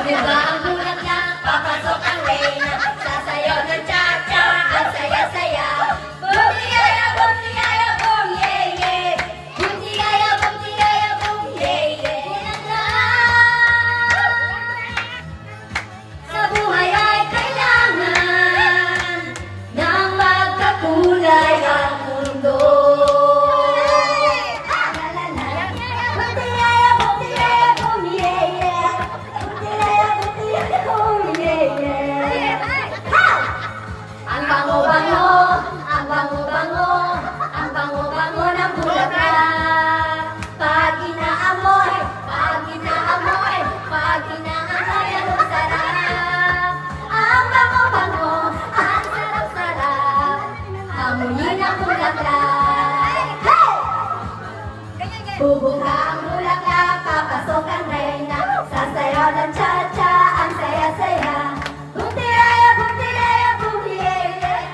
Diba ang bulat niya, papasok ang Reyna, sasayaw ng cha-cha, ang saya-saya. Bumtiyaya, bumtiyaya, bum, yeah, yeah. Bumtiyaya, bumtiyaya, bum, yeah, yeah. Sa buhay ay kailangan ng magkakulay ang mundo. Ang bango-bango, ang bango-bango, ang bango-bango ng bulaklak. Pag inaamoy, pag inaamoy, pag inaamoy, anong sarap. Ang bango-bango, ang sarap-sarap, amoy ng bulaklak. Bubuka ang bulaklak, papasok ang Reyna, sasayaw ng cha-cha, ang saya-saya. Bumtiyaya, bumtiyaya, bum, yeah, yeah.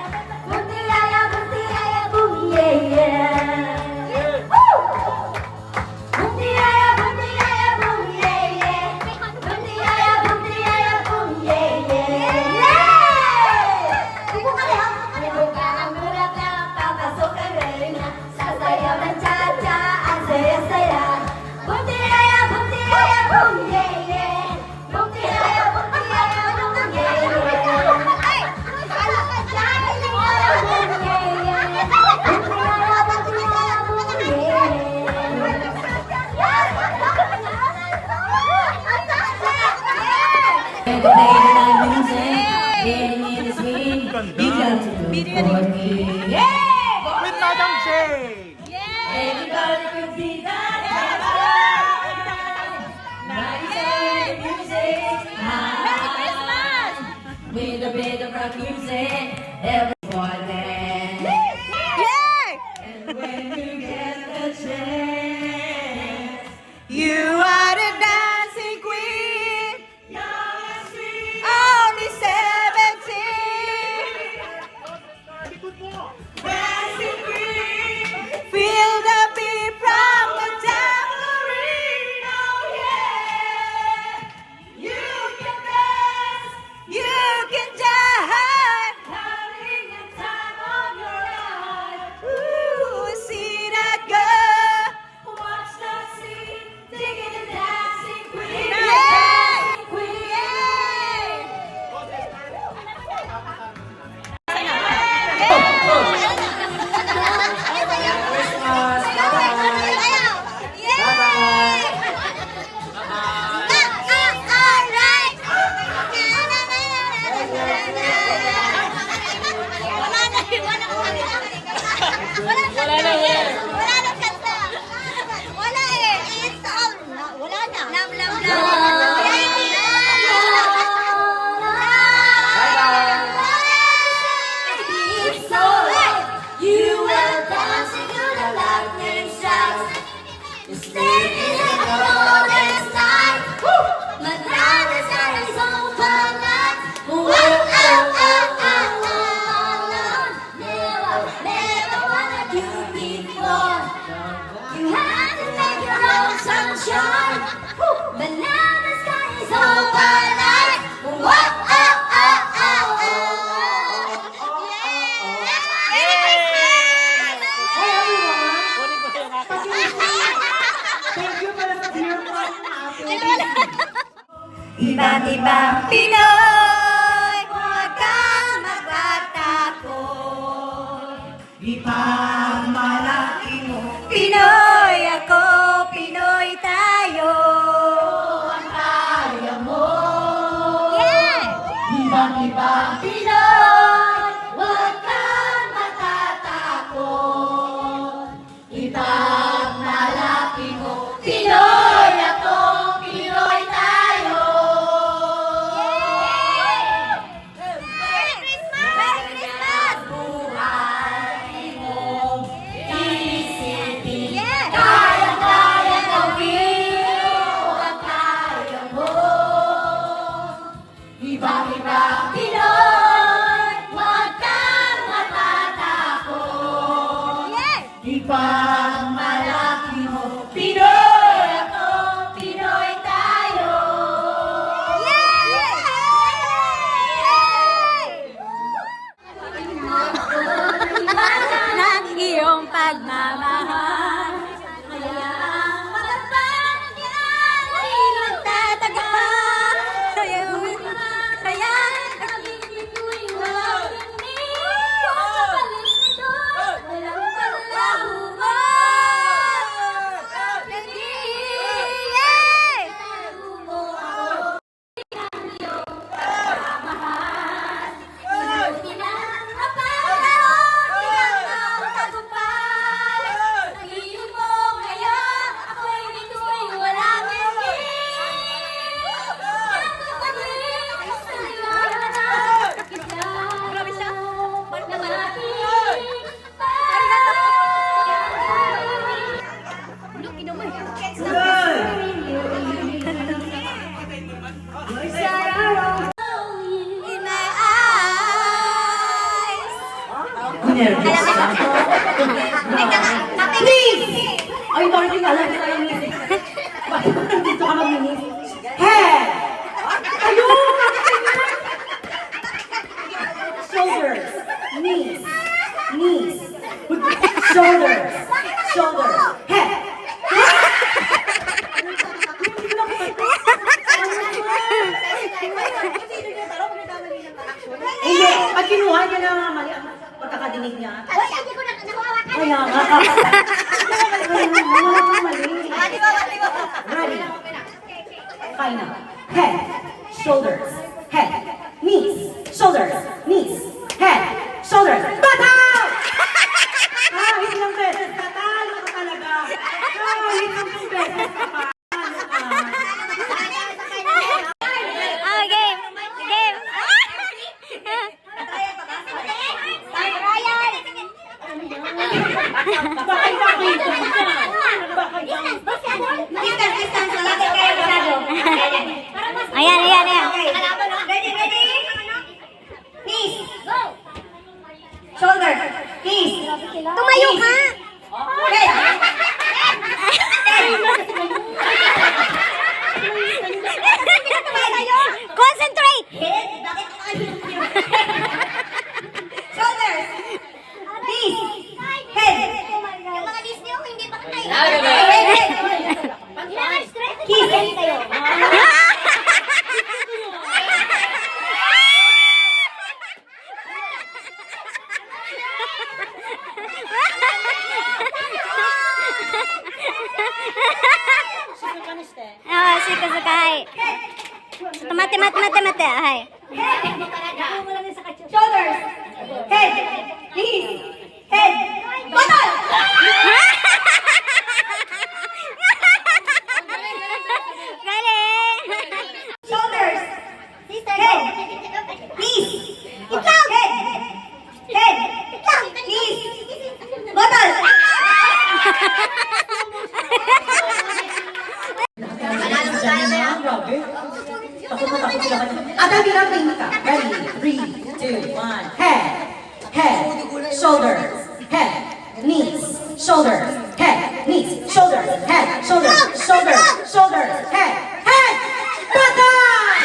Bumtiyaya, bumtiyaya, bum, yeah, yeah. Woo! Bumtiyaya, bumtiyaya, bum, yeah, yeah. Bumtiyaya, bumtiyaya, bum, yeah, yeah. Bubuka ang bulaklak, papasok ang Reyna, sasayaw ng cha-cha, ang saya-saya. Bumtiyaya, bumtiyaya, bum, yeah, yeah. Bumtiyaya, bumtiyaya, bum, yeah, yeah. Ay! Kala ka dyan! Bumtiyaya, bumtiyaya, bumtiyaya, bumtiyaya, bum, yeah. With Madam J. Everybody could see that. Night music. Merry Christmas! With a bit of rock music, everyone And when you get the chance, You are the dancing queen. young and sweet. Only 17. Dancing queen. Feel the beat from the tambourine. Oh yeah. You can dance. You can jive. Having a time of your life. Ooh, see that girl. Watch the scene, digging the dancing queen. Yeah. Dancing queen. Wala na eh. Wala na kanta. Wala eh. It's all. Wala na. Love, love, love. It's alright. You will dance into the lightning strikes. You stay in the coldest night. Madonna is open night. Whoa, oh, oh, oh, oh, oh. Never, never wanted you before. You had to make your own sunshine. But now the sky is open night. Whoa, oh, oh, oh, oh, oh. Hey everyone! Thank you for the dear Iba't ibang Pinoy, huwag kang magtatakot. Ipagmalaki mo. Pinoy ako, Pinoy tayo. Ang kaya mo. Iba't ibang Pinoy, huwag kang matatakot. Ipagmalaki mo. Pinoy ako, Pinoy tayo. In my eyes. Nervous ka. Please! Ay, darling, alam ko tayo music. Bakit nandito ka mag-minis? Head! Ayun! Shoulders. Knees. Knees. Shoulders. Shoulders. Head. Hindi. Pag kinuha niya na mga mali ang pagkakadinig niya. Uy, hindi ko na nakuhawakan. Kaya nga. Wala kang mali. Ready. Fine na. Head. Shoulders. Head. Knees. Shoulders. Knees. Head. Shoulders. Bataw! Kahit lang beses. Tatalo ka talaga. Kahit lang beses. Tatalo ka. Ah, game. Game. Ryan. Bakit bakit? Bakit? Ayan, ayan, ayan. Ready, ready? Knees. Shoulder. Knees. Tumayo ka. Head. Concentrate. Head. Bakit tumayo? Shoulders. Knees. Head. Yung mga knees niyo, hindi ba kayo? Kiss. Kayo. Ah, suka-sukai. Mate, mate, mate, mate. Ay. Shoulders. Head. Knees. Head. Botol. Galing. Shoulders. Sister, Head. Knees. Head. Head. Knees. Botol. Grabe. Takot na takot sila kanina. At ang ginagawa ka. Ready? 3, 2, 1. Head. Head. Shoulders. Head. Knees. Shoulders. Head. Knees. Shoulders. Head. Shoulders. Shoulders. Shoulders. Head. Head. Button!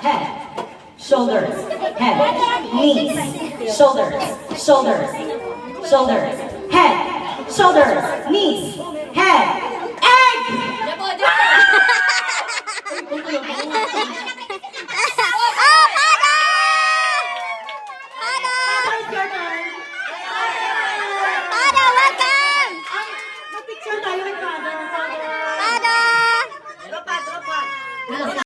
Head. Shoulders. Head. Knees. Shoulders. Shoulders. Shoulders. Head. Shoulders. Knees. Head.